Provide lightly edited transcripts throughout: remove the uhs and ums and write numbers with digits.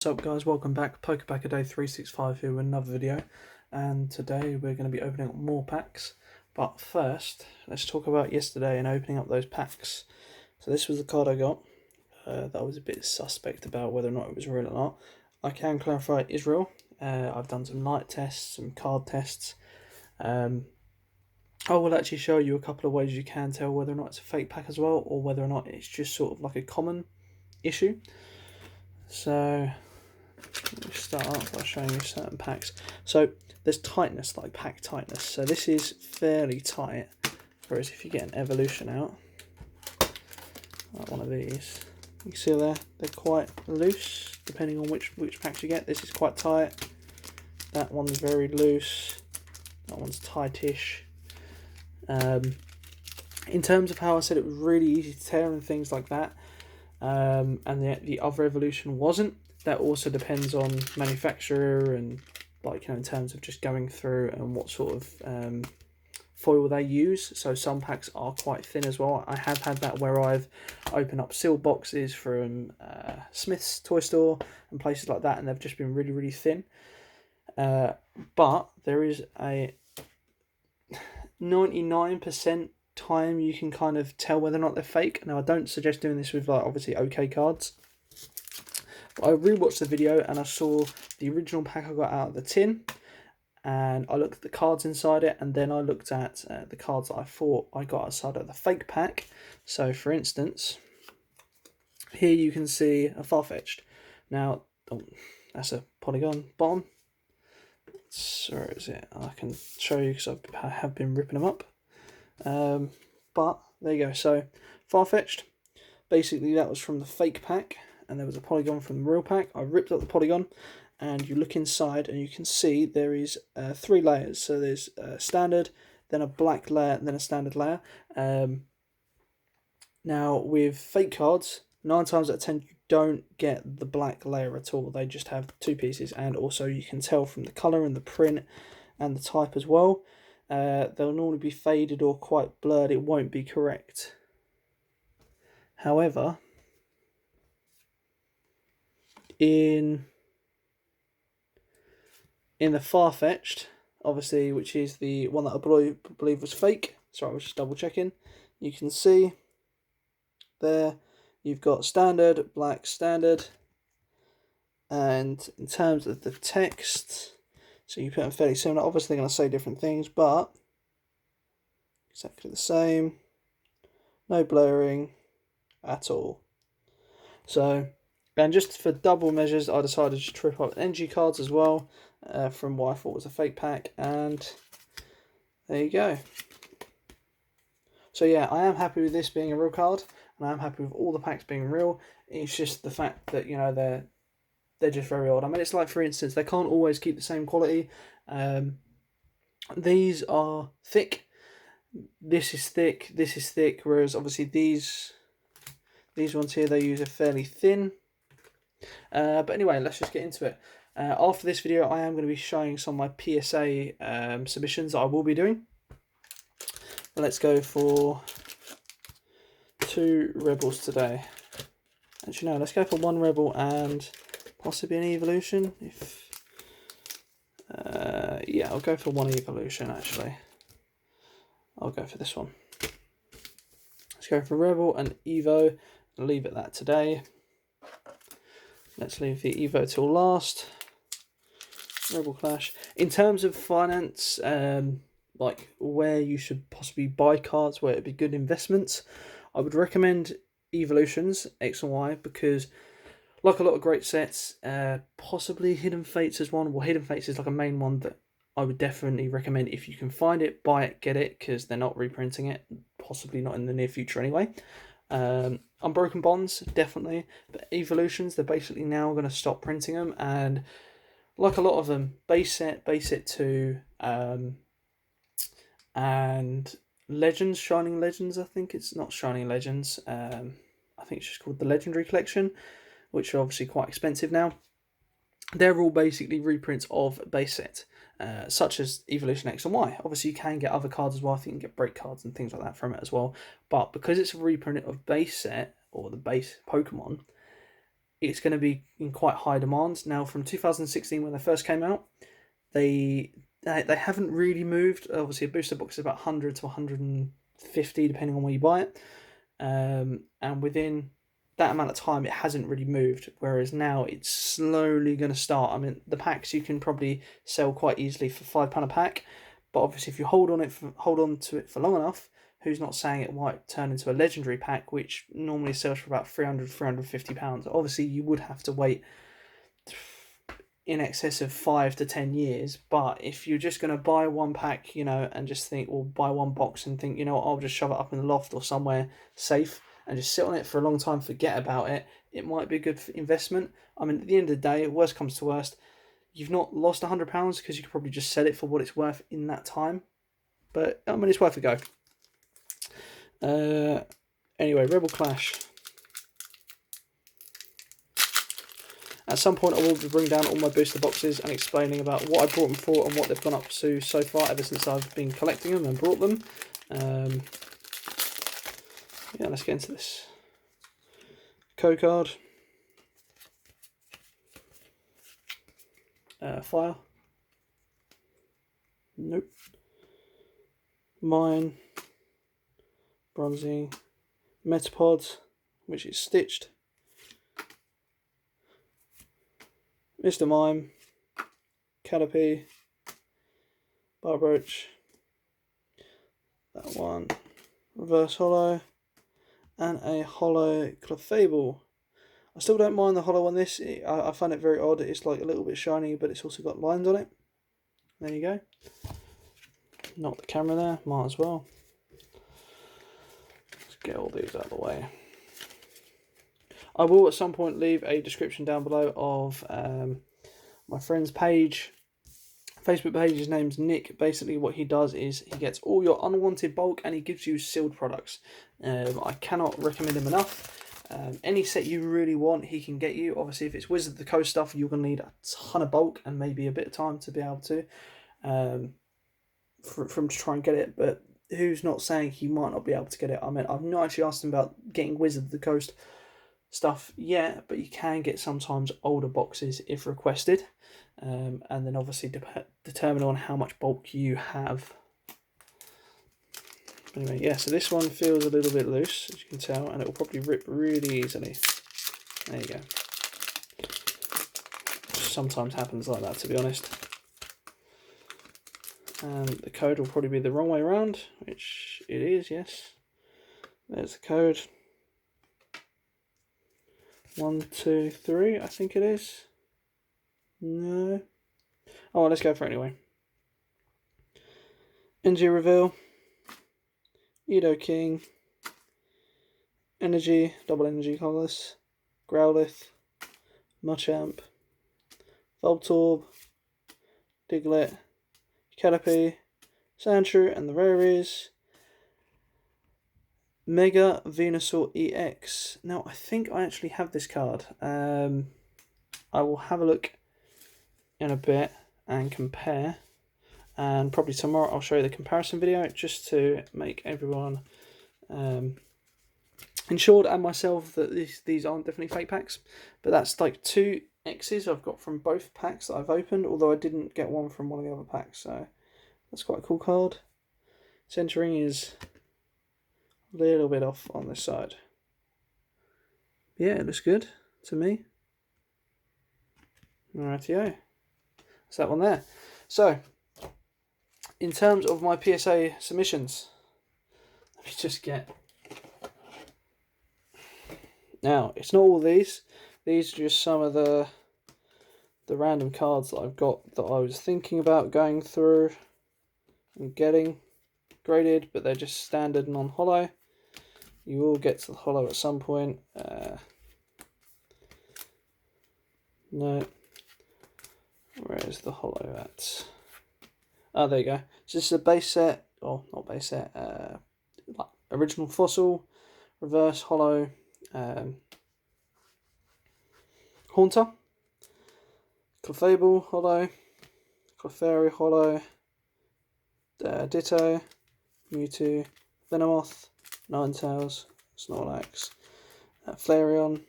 What's up guys, welcome back. PokePacker Day 365 here with another video, and today we're going to be opening up more packs. But first, let's talk about yesterday and opening up those packs. So this was the card I got that I was a bit suspect about whether or not it was real or not. I can clarify it is real. I've done some light tests, some card tests. I will actually show you a couple of ways you can tell whether or not it's a fake pack as well, or whether or not it's just sort of like a common issue. So we start off by showing you certain packs. So there's tightness, like pack tightness. So this is fairly tight, whereas if you get an evolution out, like one of these, you can see there, they're quite loose, depending on which packs you get. This is quite tight, that one's very loose, that one's tightish. In terms of how I said it was really easy to tear and things like that, and the other evolution wasn't, that also depends on manufacturer and, like, you know, in terms of just going through and what sort of foil they use. So some packs are quite thin as well. I have had that where I've opened up sealed boxes from Smith's toy store and places like that, and they've just been really, really thin. But there is a 99% time you can kind of tell whether or not they're fake. Now, I don't suggest doing this with, like, obviously OK cards. I rewatched the video and I saw the original pack I got out of the tin, and I looked at the cards inside it, and then I looked at the cards that I thought I got outside of the fake pack. So for instance, here you can see a Farfetch'd. Now, that's a Polygon bottom. Where is it? I can show you because I have been ripping them up. But there you go. So Farfetch'd, basically that was from the fake pack, and there was a Polygon from the real pack. I ripped up the Polygon, and you look inside and you can see there is 3 layers. So there's a standard, then a black layer, and then a standard layer. Now with fake cards, 9 times out of 10 you don't get the black layer at all. They just have 2 pieces, and also you can tell from the colour and the print and the type as well. They'll normally be faded or quite blurred. It won't be correct. However, in the Farfetch'd, obviously, which is the one that I believe was fake, sorry, I was just double checking, you can see there you've got standard, black, standard, and in terms of the text, so you put them fairly similar. Obviously they're going to say different things, but exactly the same, no blurring at all. So, and just for double measures, I decided to trip up energy cards as well, from what I thought was a fake pack, and there you go. So yeah, I am happy with this being a real card, and I am happy with all the packs being real. It's just the fact that, you know, they're just very odd. I mean, it's like, for instance, they can't always keep the same quality. These are thick. This is thick. This is thick. Whereas obviously these ones here, they use a fairly thin. But anyway, let's just get into it. After this video, I am going to be showing some of my PSA submissions that I will be doing. Let's go for 2 Rebels today. Actually, no, let's go for 1 Rebel and possibly an Evolution. Yeah, I'll go for 1 Evolution, actually. I'll go for this one. Let's go for Rebel and Evo. I'll leave it that today. Let's leave the Evo till last. Rebel Clash. In terms of finance, like where you should possibly buy cards, where it'd be good investments, I would recommend Evolutions X and Y, because like a lot of great sets, possibly Hidden Fates is one. Well, Hidden Fates is like a main one that I would definitely recommend. If you can find it, buy it, get it, because they're not reprinting it, possibly not in the near future anyway. Unbroken Bonds, definitely, but Evolutions, they're basically now going to stop printing them, and like a lot of them, base set 2, and Legends, Shining Legends, I think it's not Shining Legends, I think it's just called the Legendary Collection, which are obviously quite expensive now. They're all basically reprints of base set, such as Evolution X and Y. Obviously, you can get other cards as well. I think you can get break cards and things like that from it as well. But because it's a reprint of base set, or the base Pokemon, it's going to be in quite high demand. Now, from 2016 when they first came out, they haven't really moved. Obviously, a booster box is about 100 to 150 depending on where you buy it, and within that amount of time it hasn't really moved, whereas now it's slowly going to start. I mean, the packs you can probably sell quite easily for £5 a pack, but obviously if you hold on to it for long enough, who's not saying it might turn into a legendary pack, which normally sells for about £350. Obviously you would have to wait in excess of 5 to 10 years, but if you're just going to buy one pack, and just think, or buy one box and think, I'll just shove it up in the loft or somewhere safe and just sit on it for a long time, forget about it, it might be a good investment. I mean, at the end of the day, worst comes to worst, you've not lost £100 because you could probably just sell it for what it's worth in that time. But I mean, it's worth a go. Anyway, Rebel Clash. At some point I will be bringing down all my booster boxes and explaining about what I brought them for and what they've gone up to so far ever since I've been collecting them and brought them. Yeah, let's get into this. Code card. Fire. Nope. Mine. Bronzy. Metapod, which is stitched. Mr. Mime. Caterpie. Barbroach. That one. Reverse Holo. And a Holo Clefable. I still don't mind the Holo on this. I find it very odd. It's like a little bit shiny, but it's also got lines on it. There you go. Knock the camera there. Might as well. Let's get all these out of the way. I will at some point leave a description down below of my friend's page. Facebook page, his name's Nick. Basically what he does is he gets all your unwanted bulk and he gives you sealed products. I cannot recommend him enough. Any set you really want, he can get you. Obviously, if it's Wizard of the Coast stuff, you're going to need a ton of bulk and maybe a bit of time to be able to to try and get it. But who's not saying he might not be able to get it? I mean, I've not actually asked him about getting Wizard of the Coast stuff yet, but you can get sometimes older boxes if requested, and then obviously determine on how much bulk you have. Anyway, yeah, so this one feels a little bit loose, as you can tell, and it will probably rip really easily. There you go. Sometimes happens like that, to be honest. And the code will probably be the wrong way around, which it is, yes. There's the code. 1, 2, 3, I think it is. No. Oh, well, let's go for it anyway. Energy Reveal. Edo-King. Energy, double energy colourless. Growlithe. Machamp. Voltorb. Diglett. Caterpie. Sandshrew, and the rare is Mega Venusaur EX. Now, I think I actually have this card. I will have a look in a bit and compare. And probably tomorrow I'll show you the comparison video just to make everyone ensured and myself that these aren't definitely fake packs. But that's like 2 X's I've got from both packs that I've opened, although I didn't get one from one of the other packs. So that's quite a cool card. Centering is a little bit off on this side. Yeah, it looks good to me. Rightio. That's that one there. So, in terms of my PSA submissions, let me just get... Now, it's not all these. These are just some of the random cards that I've got that I was thinking about going through and getting graded, but they're just standard non-holo. You will get to the holo at some point. No. Where is the holo at? Oh, there you go. So this is a base set, or not base set, original fossil, reverse holo, Haunter, Clefable holo, Clefairy holo, Ditto, Mewtwo, Venomoth, Ninetales, Snorlax, Flareon,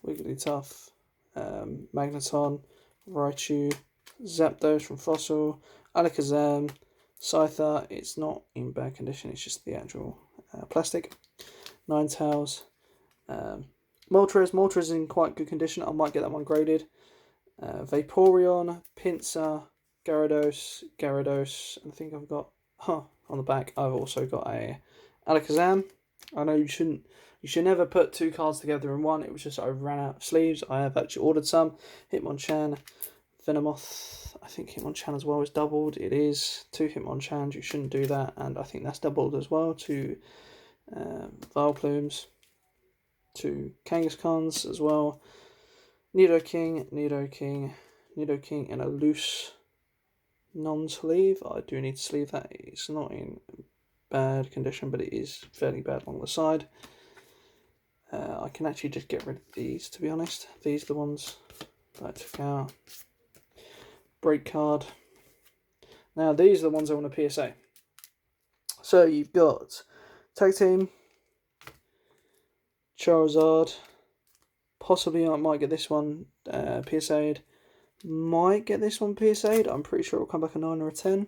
Wigglytuff, Magneton, Raichu, Zapdos from Fossil, Alakazam, Scyther. It's not in bad condition, it's just the actual plastic. Ninetales, Moltres. Moltres is in quite good condition. I might get that one graded. Vaporeon, Pinsir, Gyarados, and I think I've got, on the back, I've also got a Alakazam. I know you should never put two cards together in one. It was just I ran out of sleeves. I have actually ordered some. Hitmonchan, Venomoth. I think Hitmonchan as well is doubled. It is 2 Hitmonchans. You shouldn't do that. And I think that's doubled as well. 2 Vileplumes, 2 Kangaskhans as well. Nidoking, and a loose non-sleeve. I do need to sleeve that. It's not in bad condition, but it is fairly bad along the side. I can actually just get rid of these, to be honest. These are the ones that I took out. Break card. Now, these are the ones I want to PSA. So, you've got Tag Team, Charizard. Possibly I might get this one PSA'd. Might get this one PSA'd. I'm pretty sure it'll come back a 9 or a 10.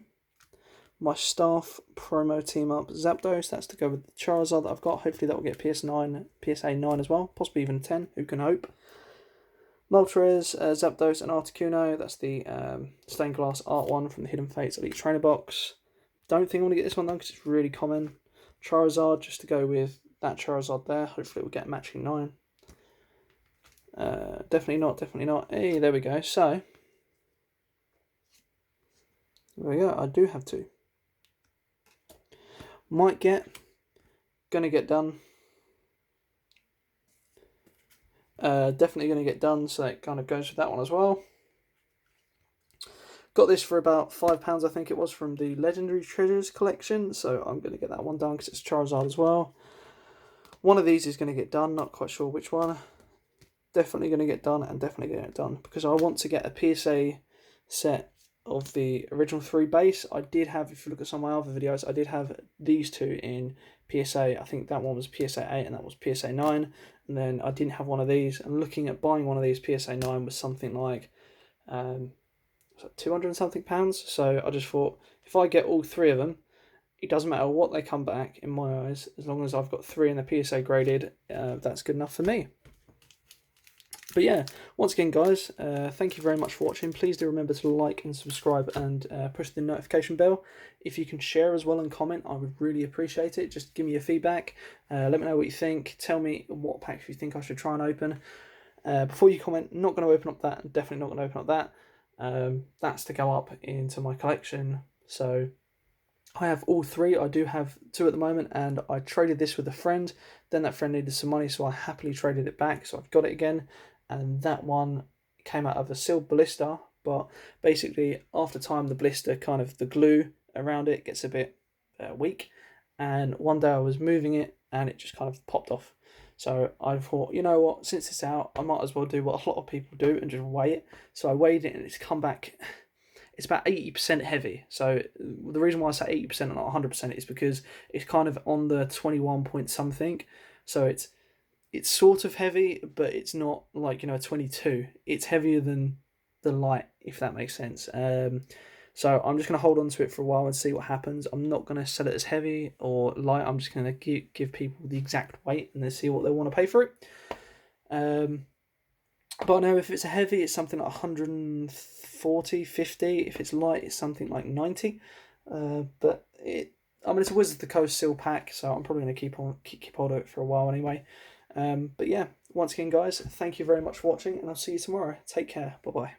My staff promo team up Zapdos. That's to go with the Charizard that I've got. Hopefully that will get PSA 9 as well. Possibly even 10. Who can hope? Moltres, Zapdos, and Articuno. That's the stained glass art one from the Hidden Fates Elite Trainer box. Don't think I want to get this one though because it's really common. Charizard, just to go with that Charizard there. Hopefully we'll get a matching 9. Definitely not. Hey, there we go. So, there we go. I do have 2. Gonna get done. Definitely gonna get done, so it kind of goes with that one as well. Got this for about £5, I think it was, from the Legendary Treasures collection, so I'm gonna get that one done because it's Charizard as well. One of these is gonna get done, not quite sure which one. Definitely going to get done and definitely get it done because I want to get a PSA set of the original 3 base. I did have, if you look at some of my other videos, I did have these 2 in PSA. I think that one was PSA 8 and that was PSA 9. And then I didn't have one of these. And looking at buying one of these PSA 9 was something like 200 and something pounds. So I just thought, if I get all 3 of them, it doesn't matter what they come back in my eyes. As long as I've got 3 in the PSA graded, that's good enough for me. But yeah, once again, guys, thank you very much for watching. Please do remember to like and subscribe and push the notification bell. If you can share as well and comment, I would really appreciate it. Just give me your feedback. Let me know what you think. Tell me what packs you think I should try and open. Before you comment, not going to open up that. Definitely not going to open up that. That's to go up into my collection. So I have all 3. I do have 2 at the moment, and I traded this with a friend. Then that friend needed some money, so I happily traded it back. So I've got it again. And that one came out of a sealed blister, but basically after time the blister, kind of the glue around it gets a bit weak, and one day I was moving it and it just kind of popped off. So I thought, you know what, since it's out, I might as well do what a lot of people do and just weigh it. So I weighed it and it's come back, it's about 80% heavy. So the reason why I say 80% and not 100% is because it's kind of on the 21 point something. So it's sort of heavy, but it's not like, 22. It's heavier than the light, if that makes sense. So I'm just going to hold on to it for a while and see what happens. I'm not going to sell it as heavy or light. I'm just going to give people the exact weight and then see what they want to pay for it. But I know if it's a heavy, it's something like 140, 50. If it's light, it's something like 90. But it's a Wizards of the Coast seal pack, so I'm probably going to keep hold of it for a while anyway. But yeah, once again, guys, thank you very much for watching, and I'll see you tomorrow. Take care. Bye-bye.